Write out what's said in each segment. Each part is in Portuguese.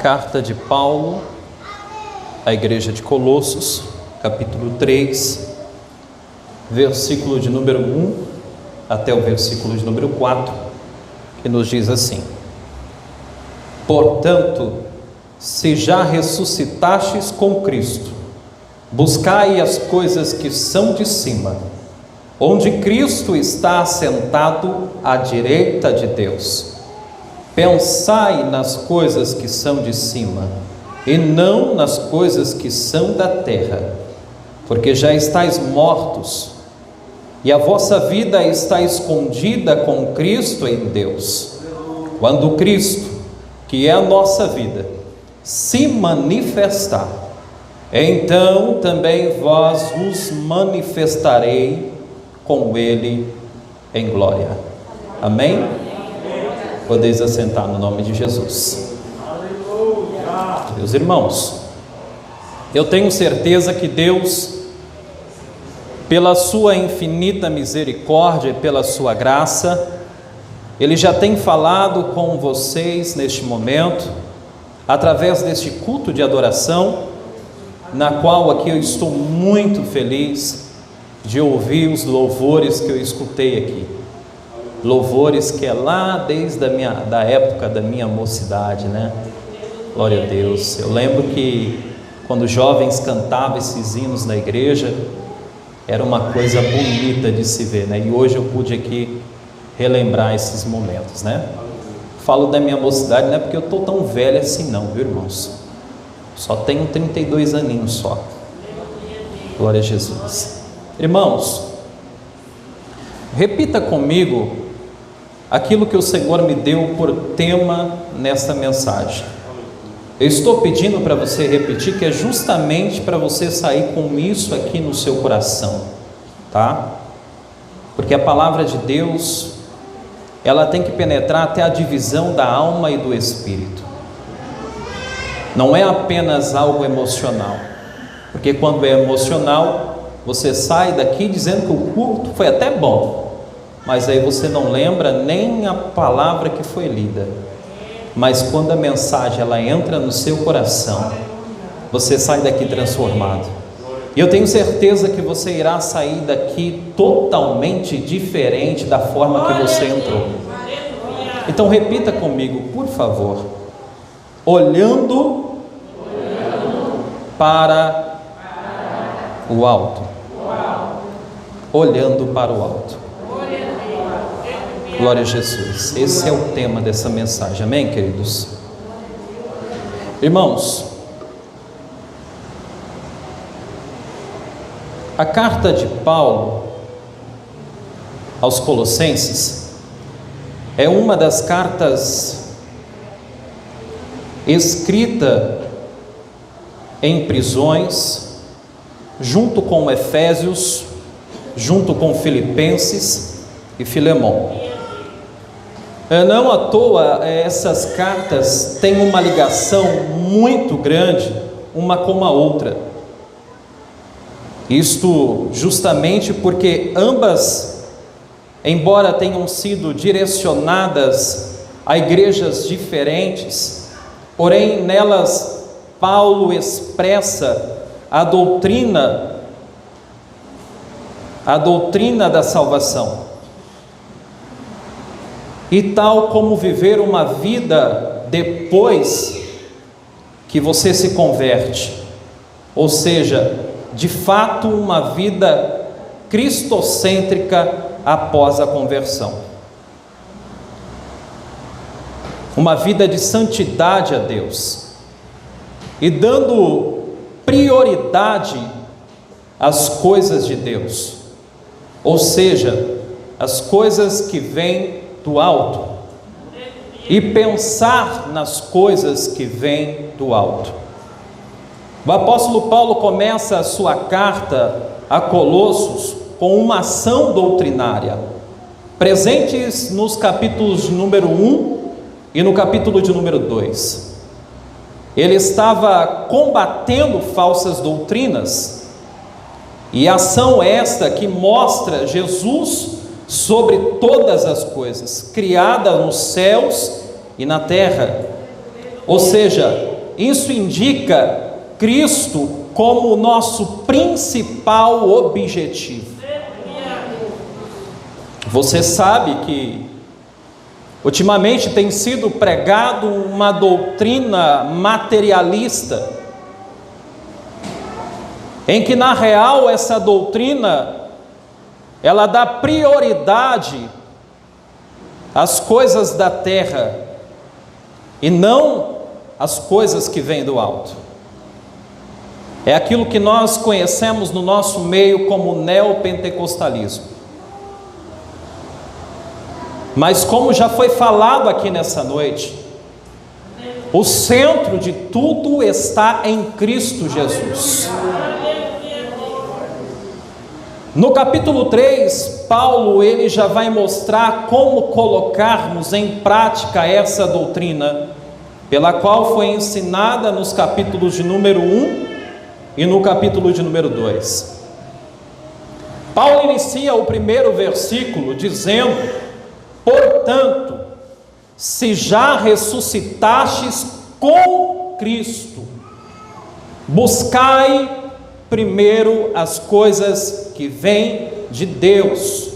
Carta de Paulo à Igreja de Colossos, capítulo 3, versículo de número 1 até o versículo de número 4, que nos diz assim: Portanto, se já ressuscitastes com Cristo, buscai as coisas que são de cima, onde Cristo está assentado à direita de Deus. Pensai nas coisas que são de cima, e não nas coisas que são da terra, porque já estáis mortos, e a vossa vida está escondida com Cristo em Deus. Quando Cristo, que é a nossa vida, se manifestar, então também vós os manifestarei com Ele em glória. Amém? Podeis assentar no nome de Jesus. Meus irmãos, eu tenho certeza que Deus, pela sua infinita misericórdia e pela sua graça, Ele já tem falado com vocês neste momento, através deste culto de adoração, na qual aqui eu estou muito feliz de ouvir os louvores que eu escutei aqui. Louvores que é lá desde da época da minha mocidade, né? Glória a Deus. Eu lembro que quando jovens cantavam esses hinos na igreja, era uma coisa bonita de se ver, né? E hoje eu pude aqui relembrar esses momentos, né? Falo da minha mocidade, não é porque eu estou tão velho assim não, viu, irmãos? Só tenho 32 aninhos só. Glória a Jesus. Irmãos, repita comigo aquilo que o Senhor me deu por tema nesta mensagem. Eu estou pedindo para você repetir, que é justamente para você sair com isso aqui no seu coração, tá? Porque a palavra de Deus, ela tem que penetrar até a divisão da alma e do espírito. Não é apenas algo emocional, porque quando é emocional, você sai daqui dizendo que o culto foi até bom, mas aí você não lembra nem a palavra que foi lida. Mas quando a mensagem ela entra no seu coração, você sai daqui transformado. E eu tenho certeza que você irá sair daqui totalmente diferente da forma que você entrou. Então repita comigo, por favor. Olhando para o alto. Olhando para o alto. Glória a Jesus. Esse é o tema dessa mensagem, amém, queridos? Irmãos, a carta de Paulo aos Colossenses é uma das cartas escrita em prisões, junto com Efésios, junto com Filipenses e Filemão. Não à toa essas cartas têm uma ligação muito grande uma com a outra. Isto justamente porque ambas, embora tenham sido direcionadas a igrejas diferentes, porém nelas Paulo expressa a doutrina da salvação. E tal como viver uma vida depois que você se converte, ou seja, de fato uma vida cristocêntrica após a conversão, uma vida de santidade a Deus, e dando prioridade às coisas de Deus, ou seja, as coisas que vêm do alto, e pensar nas coisas que vêm do alto. O apóstolo Paulo começa a sua carta a Colossos com uma ação doutrinária, presentes nos capítulos de número 1 e no capítulo de número 2. Ele estava combatendo falsas doutrinas, e ação esta que mostra Jesus sobre todas as coisas, criada nos céus e na terra, Ou seja, isso indica Cristo como o nosso principal objetivo. Você sabe que ultimamente tem sido pregado uma doutrina materialista, em que na real essa doutrina ela dá prioridade às coisas da terra e não às coisas que vêm do alto. É aquilo que nós conhecemos no nosso meio como neopentecostalismo. Mas como já foi falado aqui nessa noite, o centro de tudo está em Cristo Jesus. No capítulo 3, Paulo ele já vai mostrar como colocarmos em prática essa doutrina, pela qual foi ensinada nos capítulos de número 1 e no capítulo de número 2. Paulo inicia o primeiro versículo dizendo: portanto, se já ressuscitastes com Cristo, buscai primeiro as coisas que vêm de Deus,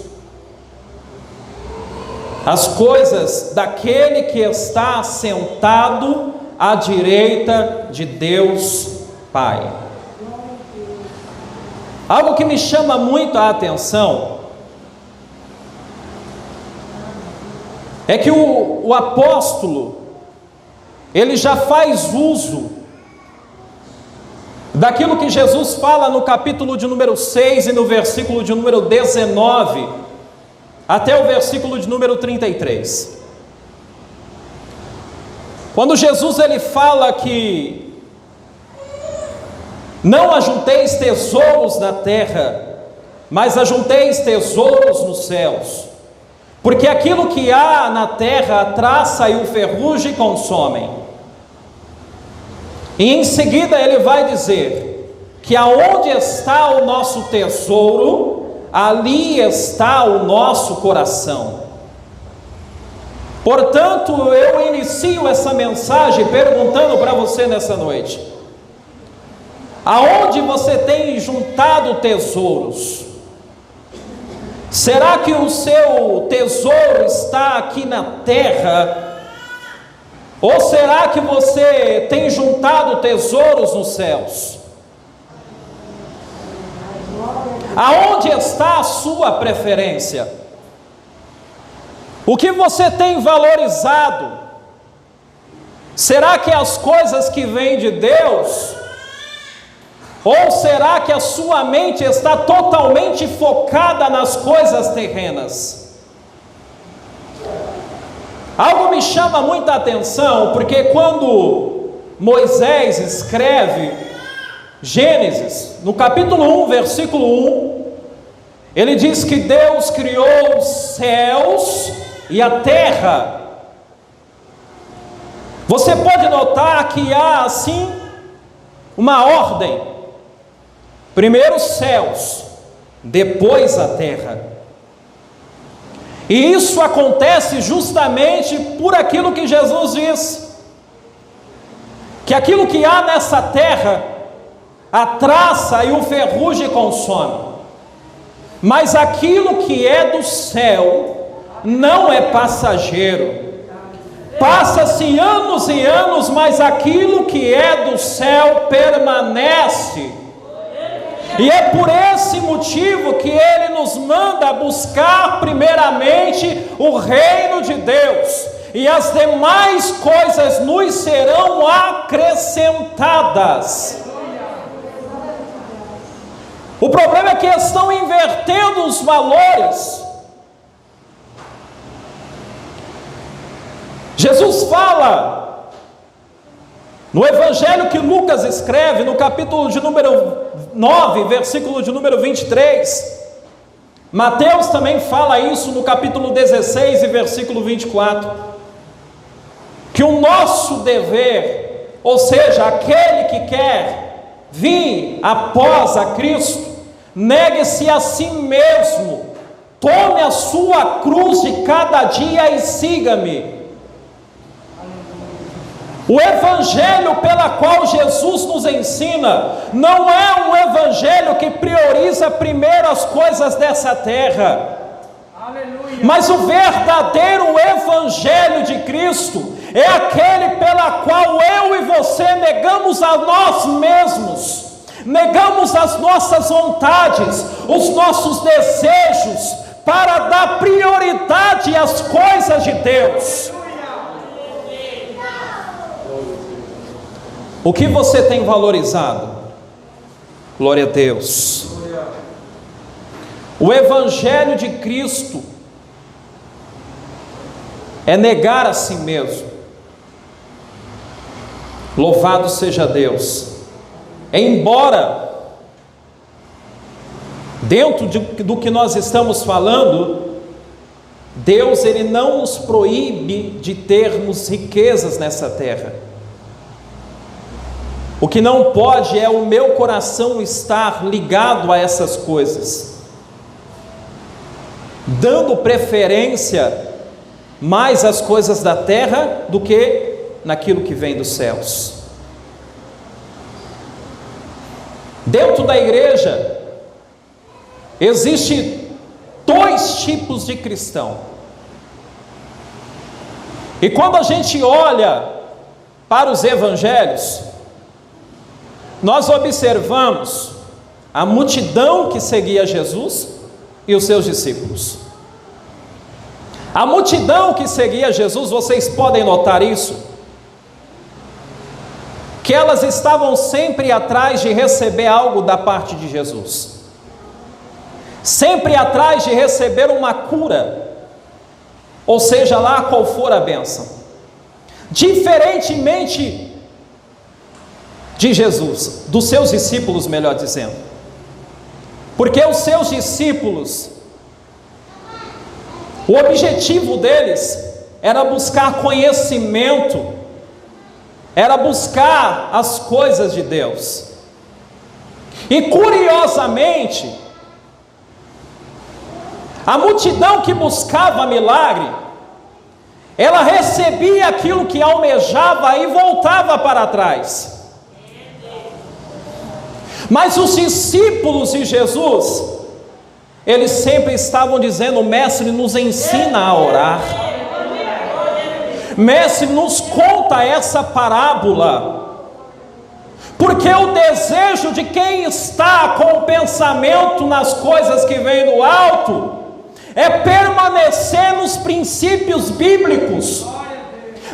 as coisas daquele que está sentado à direita de Deus Pai. Algo que me chama muito a atenção é que o apóstolo, ele já faz uso daquilo que Jesus fala no capítulo de número 6 e no versículo de número 19, até o versículo de número 33. Quando Jesus ele fala que não ajunteis tesouros na terra, mas ajunteis tesouros nos céus, porque aquilo que há na terra a traça e o ferrugem consomem. E em seguida ele vai dizer que aonde está o nosso tesouro, ali está o nosso coração. Portanto, eu inicio essa mensagem perguntando para você nessa noite: aonde você tem juntado tesouros? Será que o seu tesouro está aqui na terra? Ou será que você tem juntado tesouros nos céus? Aonde está a sua preferência? O que você tem valorizado? Será que as coisas que vêm de Deus? Ou será que a sua mente está totalmente focada nas coisas terrenas? Algo me chama muita atenção, porque quando Moisés escreve Gênesis, no capítulo 1, versículo 1, ele diz que Deus criou os céus e a terra. Você pode notar que há assim uma ordem: primeiro os céus, depois a terra. E isso acontece justamente por aquilo que Jesus diz, que aquilo que há nessa terra, a traça e o ferrugem consome, mas aquilo que é do céu não é passageiro. Passa-se anos e anos, mas aquilo que é do céu permanece. E é por esse motivo que Ele nos manda buscar primeiramente o reino de Deus, e as demais coisas nos serão acrescentadas. O problema é que estão invertendo os valores. Jesus fala no evangelho que Lucas escreve, no capítulo de número 9, versículo de número 23, Mateus também fala isso no capítulo 16 e versículo 24, que o nosso dever, ou seja, aquele que quer vir após a Cristo, negue-se a si mesmo, tome a sua cruz de cada dia e siga-me. O evangelho pela qual Jesus nos ensina não é um evangelho que prioriza primeiro as coisas dessa terra. Aleluia. Mas o verdadeiro evangelho de Cristo é aquele pela qual eu e você negamos a nós mesmos, negamos as nossas vontades, os nossos desejos, para dar prioridade às coisas de Deus. O que você tem valorizado? Glória a Deus. O evangelho de Cristo é negar a si mesmo. Louvado seja Deus. Embora dentro do que nós estamos falando, Deus ele não nos proíbe de termos riquezas nessa terra. O que não pode é o meu coração estar ligado a essas coisas, dando preferência mais às coisas da terra do que naquilo que vem dos céus. Dentro da igreja existe dois tipos de cristão. E quando a gente olha para os evangelhos, nós observamos a multidão que seguia Jesus e os seus discípulos. A multidão que seguia Jesus, vocês podem notar isso, que elas estavam sempre atrás de receber algo da parte de Jesus, sempre atrás de receber uma cura, ou seja lá qual for a bênção. Diferentemente de Jesus, dos seus discípulos, melhor dizendo, porque os seus discípulos, o objetivo deles era buscar conhecimento, era buscar as coisas de Deus. E curiosamente, a multidão que buscava milagre, ela recebia aquilo que almejava e voltava para trás. Mas os discípulos de Jesus, eles sempre estavam dizendo: Mestre, nos ensina a orar. Mestre, nos conta essa parábola. Porque o desejo de quem está com o pensamento nas coisas que vêm do alto é permanecer nos princípios bíblicos,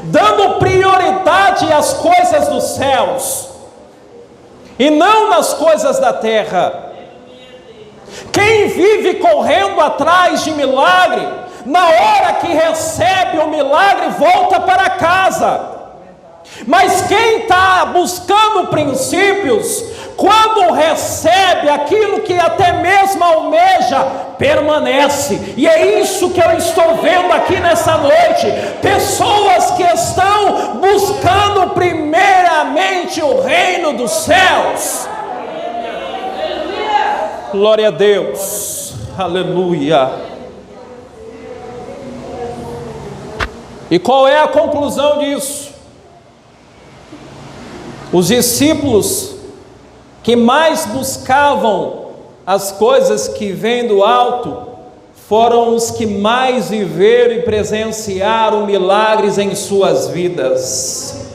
dando prioridade às coisas dos céus e não nas coisas da terra. Quem vive correndo atrás de milagre, na hora que recebe o milagre, volta para casa. Mas quem está buscando princípios, quando recebe aquilo que até mesmo almeja, permanece. E é isso que eu estou vendo aqui nessa noite: pessoas que estão buscando primeiramente o reino dos céus. Glória a Deus, aleluia. E qual é a conclusão disso? Os discípulos que mais buscavam as coisas que vêm do alto foram os que mais viveram e presenciaram milagres em suas vidas.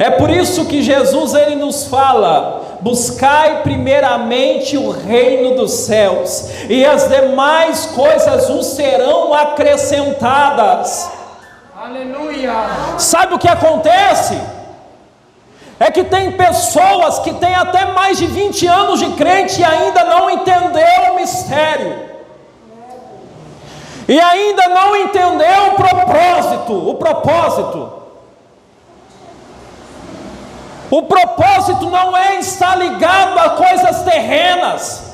É por isso que Jesus ele nos fala: buscai primeiramente o reino dos céus, e as demais coisas vos serão acrescentadas. Aleluia! Sabe o que acontece? É que tem pessoas que têm até mais de 20 anos de crente e ainda não entendeu o mistério, e ainda não entendeu o propósito. O propósito não é estar ligado a coisas terrenas,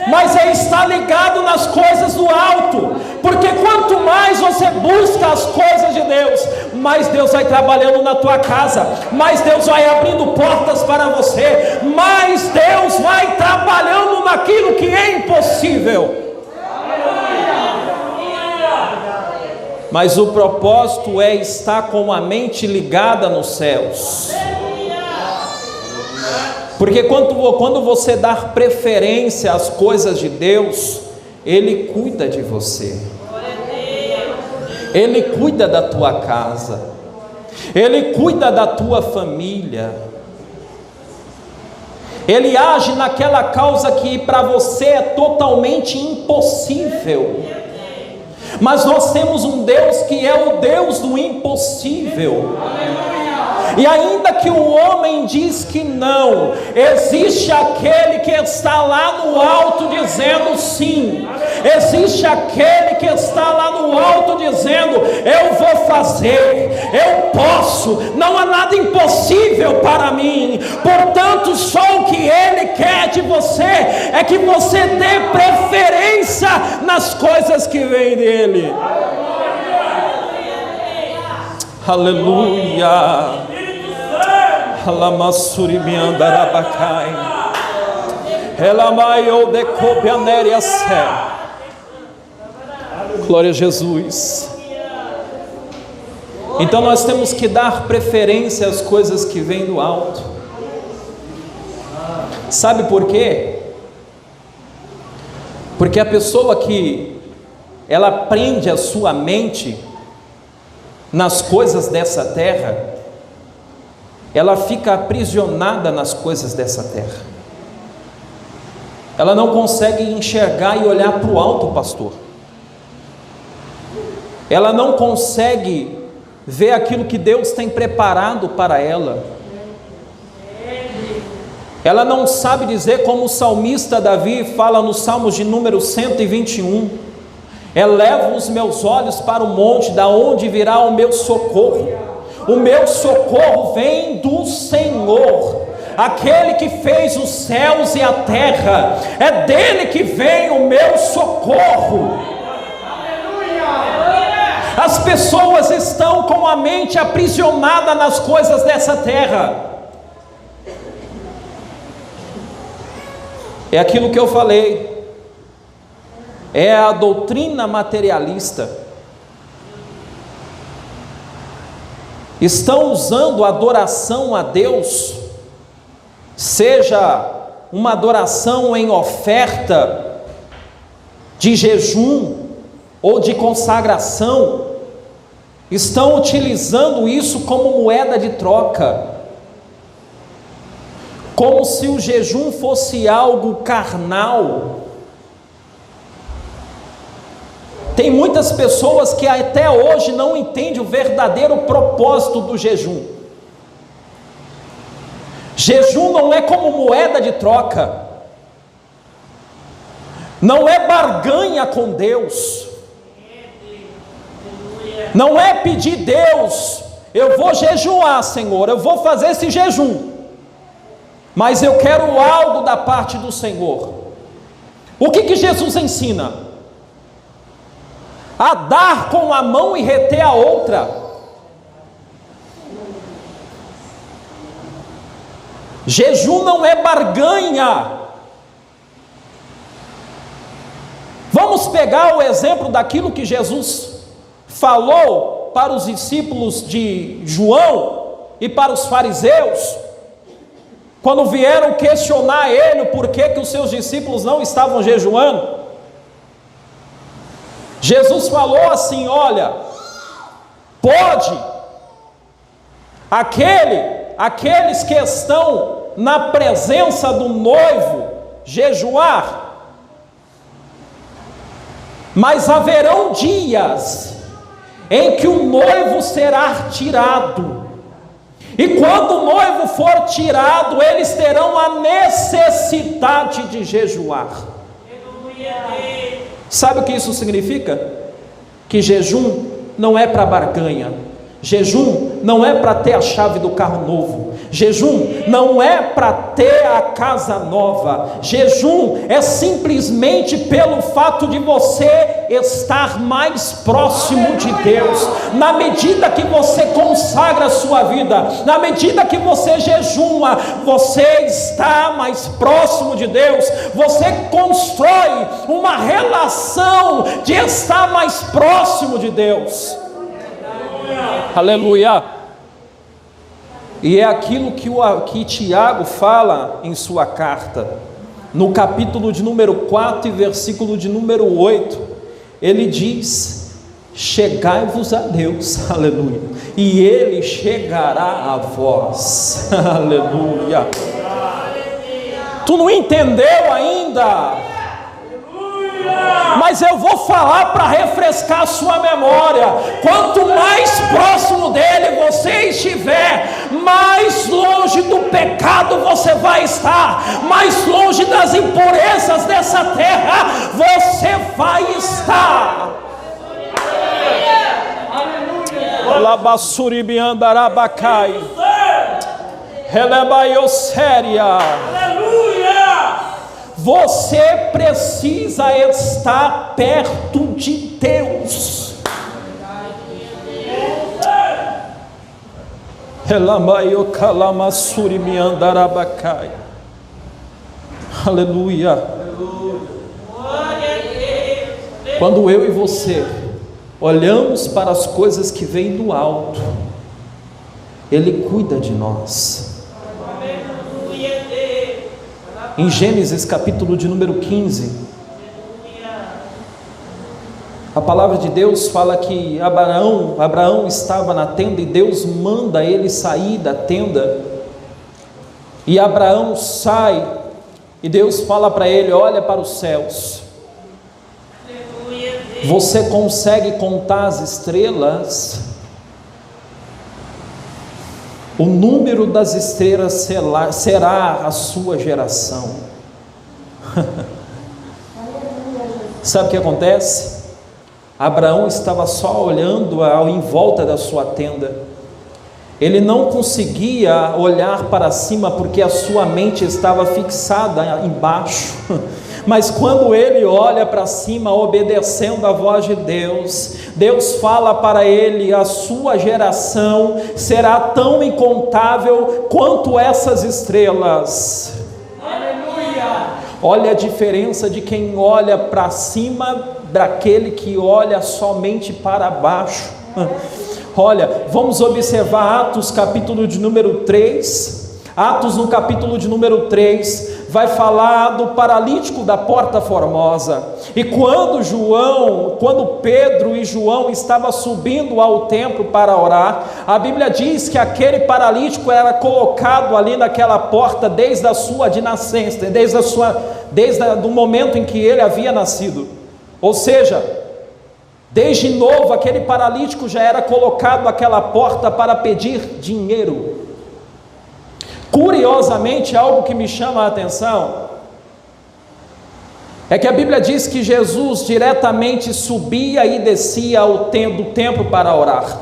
mas é estar ligado nas coisas do alto. Porque quanto mais você busca as coisas de Deus, mais Deus vai trabalhando na tua casa, mais Deus vai abrindo portas para você, mais Deus vai trabalhando naquilo que é impossível. mas o propósito é estar com a mente ligada nos céus. Porque quando você dá preferência às coisas de Deus, Ele cuida de você, Ele cuida da tua casa, Ele cuida da tua família, Ele age naquela causa que para você é totalmente impossível. Mas nós temos um Deus que é o Deus do impossível. E ainda que o homem diz que não, existe aquele que está lá no alto dizendo sim. Existe aquele que está lá no alto dizendo: eu vou fazer, eu posso, não há nada impossível para mim. Portanto, só o que Ele quer de você é que você dê preferência nas coisas que vêm dEle. Aleluia. Alamassuri me andarabacai. Elamaio de copianéria sé. Glória a Jesus. Então nós temos que dar preferência às coisas que vêm do alto. Sabe por quê? Porque a pessoa que ela prende a sua mente nas coisas dessa terra, ela fica aprisionada nas coisas dessa terra. Ela não consegue enxergar e olhar para o alto, pastor. Ela não consegue ver aquilo que Deus tem preparado para ela. Ela não sabe dizer, como o salmista Davi fala no Salmos de número 121: elevo os meus olhos para o monte, da onde virá o meu socorro. O meu socorro vem do Senhor, aquele que fez os céus e a terra. É dele que vem o meu socorro. As pessoas estão com a mente aprisionada nas coisas dessa terra. É aquilo que eu falei, é a doutrina materialista. Estão usando a adoração a Deus, seja uma adoração em oferta de jejum ou de consagração, estão utilizando isso como moeda de troca, como se o jejum fosse algo carnal. Tem muitas pessoas que até hoje não entendem o verdadeiro propósito do jejum. Jejum não é como moeda de troca, não é barganha com Deus, não é pedir: Deus, eu vou jejuar, Senhor, eu vou fazer esse jejum, mas eu quero algo da parte do Senhor. O que Jesus ensina? A dar com a mão e reter a outra. Jejum não é barganha. Vamos pegar o exemplo daquilo que Jesus falou para os discípulos de João e para os fariseus, quando vieram questionar ele por que os seus discípulos não estavam jejuando. Jesus falou assim: olha, pode aqueles que estão na presença do noivo jejuar, mas haverão dias em que o noivo será tirado, e quando o noivo for tirado, eles terão a necessidade de jejuar. Sabe o que isso significa? Que jejum não é para barganha, Jejum não é para ter a chave do carro novo. Jejum não é para ter a casa nova. Jejum é simplesmente pelo fato de você estar mais próximo de Deus. Na medida que você consagra a sua vida, na medida que você jejuma, você está mais próximo de Deus. Você constrói uma relação de estar mais próximo de Deus. Aleluia. E é aquilo que Tiago fala em sua carta, no capítulo de número 4 e versículo de número 8, ele diz: chegai-vos a Deus, aleluia, e Ele chegará a vós, aleluia. Tu não entendeu ainda? Mas eu vou falar para refrescar a sua memória. Quanto mais próximo dele você estiver, mais longe do pecado você vai estar, mais longe das impurezas dessa terra você vai estar. Labassuri andarabacai, relebaiosséria. Você precisa estar perto de Deus. Aleluia. Quando eu e você olhamos para as coisas que vêm do alto, Ele cuida de nós. Em Gênesis capítulo de número 15, a palavra de Deus fala que Abraão estava na tenda e Deus manda ele sair da tenda. E Abraão sai e Deus fala para ele: olha para os céus. Você consegue contar as estrelas? O número das estrelas será a sua geração. Sabe o que acontece? Abraão estava só olhando em volta da sua tenda. Ele não conseguia olhar para cima porque a sua mente estava fixada embaixo. Mas quando ele olha para cima, obedecendo a voz de Deus, Deus fala para ele: a sua geração será tão incontável quanto essas estrelas. Aleluia! Olha a diferença de quem olha para cima daquele que olha somente para baixo. Olha, vamos observar Atos capítulo de número 3. Atos no capítulo de número 3 vai falar do paralítico da Porta Formosa. E quando Pedro e João estavam subindo ao templo para orar, a Bíblia diz que aquele paralítico era colocado ali naquela porta desde a sua nascença, desde o momento em que ele havia nascido. Ou seja, desde novo aquele paralítico já era colocado naquela porta para pedir dinheiro. Curiosamente, algo que me chama a atenção é que a Bíblia diz que Jesus diretamente subia e descia do templo para orar.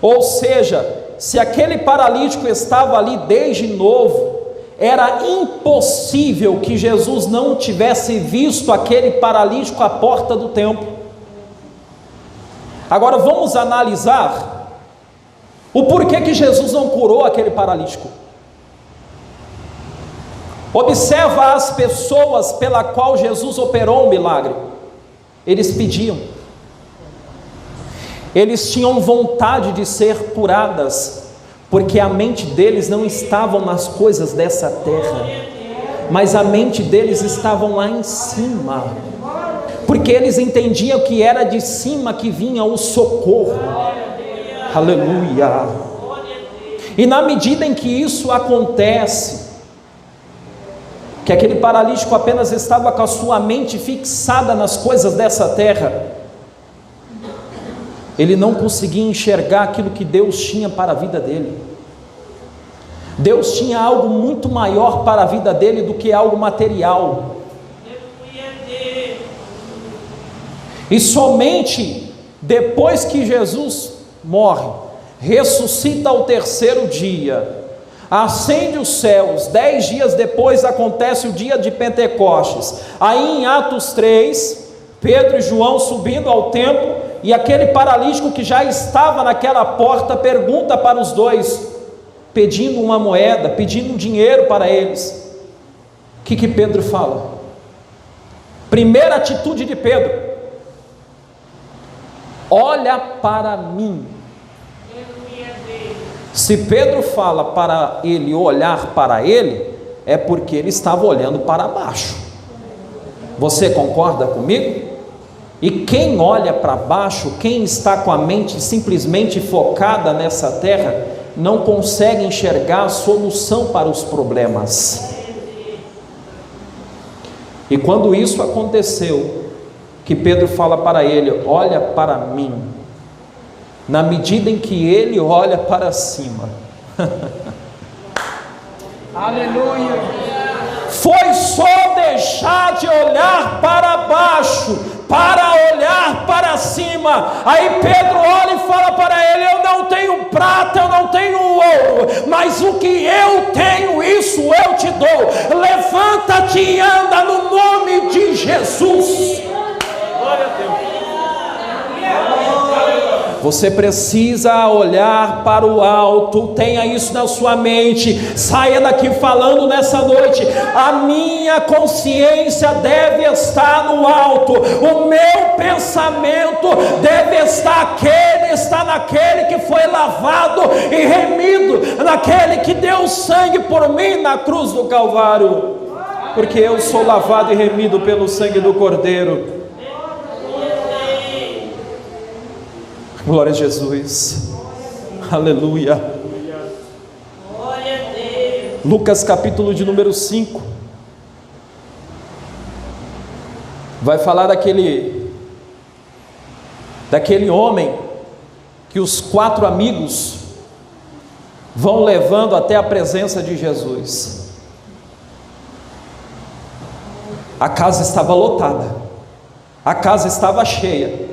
Ou seja, se aquele paralítico estava ali desde novo, era impossível que Jesus não tivesse visto aquele paralítico à porta do templo. Agora vamos analisar o porquê que Jesus não curou aquele paralítico. Observa as pessoas pela qual Jesus operou um milagre. Eles pediam, eles tinham vontade de ser curadas, porque a mente deles não estava nas coisas dessa terra, mas a mente deles estava lá em cima, porque eles entendiam que era de cima que vinha o socorro. Aleluia! E na medida em que isso acontece, que aquele paralítico apenas estava com a sua mente fixada nas coisas dessa terra, ele não conseguia enxergar aquilo que Deus tinha para a vida dele. Deus tinha algo muito maior para a vida dele do que algo material. E somente depois que Jesus morre, ressuscita ao terceiro dia, ascende os céus. 10 dias depois acontece o dia de Pentecostes. Aí em Atos 3, Pedro e João subindo ao templo, e aquele paralítico que já estava naquela porta pergunta para os dois, pedindo uma moeda, pedindo um dinheiro para eles. O que Pedro fala? Primeira atitude de Pedro: olha para mim. Se Pedro fala para ele olhar para ele, é porque ele estava olhando para baixo. Você concorda comigo? E quem olha para baixo, quem está com a mente simplesmente focada nessa terra, não consegue enxergar a solução para os problemas. E quando isso aconteceu, que Pedro fala para ele: olha para mim. Na medida em que ele olha para cima, aleluia, foi só deixar de olhar para baixo, para olhar para cima. Aí Pedro olha e fala para ele: eu não tenho prata, eu não tenho ouro, mas o que eu tenho, isso eu te dou. Levanta-te e anda no nome de Jesus. Glória a Deus. Você precisa olhar para o alto, tenha isso na sua mente, saia daqui falando nessa noite: a minha consciência deve estar no alto, o meu pensamento deve estar naquele que foi lavado e remido, naquele que deu sangue por mim na cruz do Calvário, porque eu sou lavado e remido pelo sangue do Cordeiro. Glória a Jesus, aleluia. Lucas capítulo de número 5, vai falar daquele homem que os 4 amigos vão levando até a presença de Jesus. A casa estava lotada, a casa estava cheia.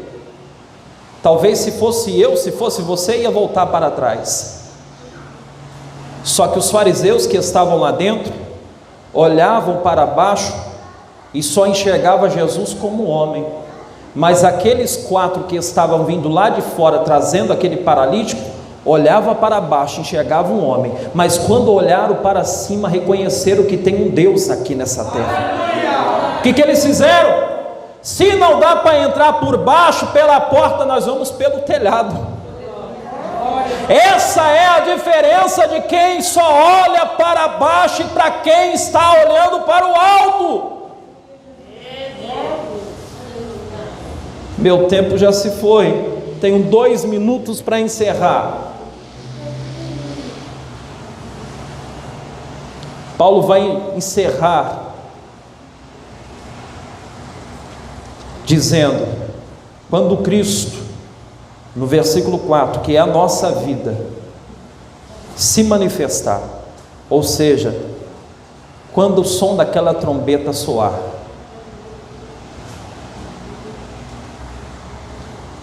Talvez se fosse eu, se fosse você, ia voltar para trás. Só que os fariseus que estavam lá dentro olhavam para baixo e só enxergavam Jesus como homem. Mas aqueles 4 que estavam vindo lá de fora trazendo aquele paralítico, olhavam para baixo, enxergavam um homem. Mas quando olharam para cima, reconheceram que tem um Deus aqui nessa terra. O que eles fizeram? Se não dá para entrar por baixo, pela porta, nós vamos pelo telhado. Essa é a diferença de quem só olha para baixo e para quem está olhando para o alto. Meu tempo já se foi, tenho 2 minutos para encerrar. Paulo vai encerrar dizendo: quando Cristo, no versículo 4, que é a nossa vida, se manifestar, ou seja, quando o som daquela trombeta soar,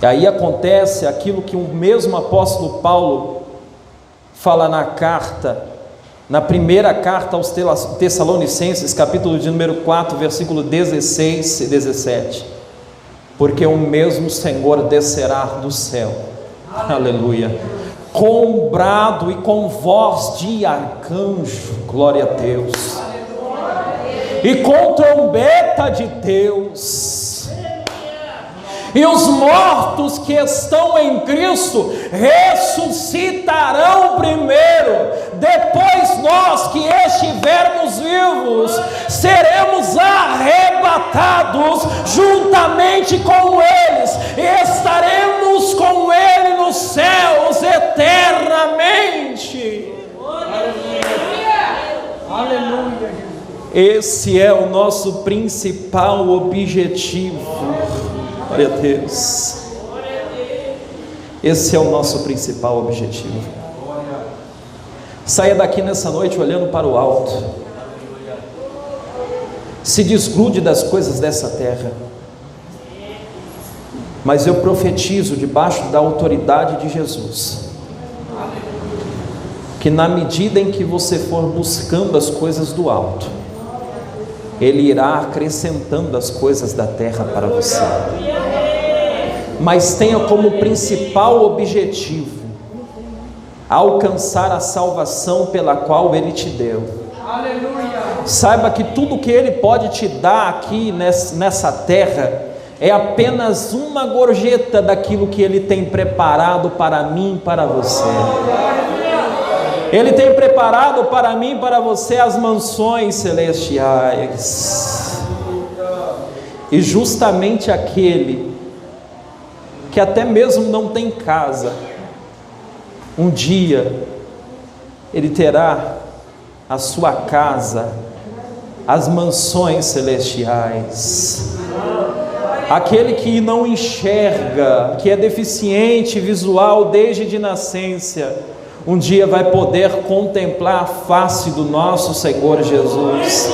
e aí acontece aquilo que o mesmo apóstolo Paulo fala na carta, na primeira carta aos Tessalonicenses, capítulo de número 4, versículo 16 e 17. Porque o mesmo Senhor descerá do céu, aleluia, com brado e com voz de arcanjo, glória a Deus, e com trombeta de Deus, e os mortos que estão em Cristo ressuscitarão primeiro. Depois nós que estivermos vivos seremos arrebatados juntamente com eles e estaremos com ele nos céus eternamente. Aleluia. Esse é o nosso principal objetivo. Glória a Deus. Esse é o nosso principal objetivo. Saia daqui nessa noite olhando para o alto. Se desgrude das coisas dessa terra. Mas eu profetizo debaixo da autoridade de Jesus, que na medida em que você for buscando as coisas do alto, Ele irá acrescentando as coisas da terra para você. Mas tenha como principal objetivo alcançar a salvação pela qual Ele te deu. Aleluia. Saiba que tudo que Ele pode te dar aqui nessa terra é apenas uma gorjeta daquilo que Ele tem preparado para mim e para você. Ele tem preparado para mim e para você as mansões celestiais. E justamente aquele que até mesmo não tem casa, um dia ele terá a sua casa, as mansões celestiais. Aquele que não enxerga, que é deficiente visual desde de nascença, um dia vai poder contemplar a face do nosso Senhor Jesus.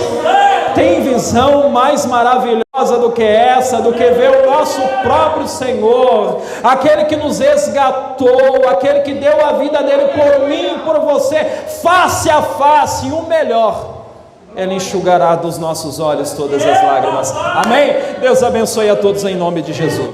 Tem visão mais maravilhosa do que essa, do que ver o nosso próprio Senhor, aquele que nos resgatou, aquele que deu a vida dele por mim e por você, face a face, e o melhor, Ele enxugará dos nossos olhos todas as lágrimas. Amém? Deus abençoe a todos em nome de Jesus.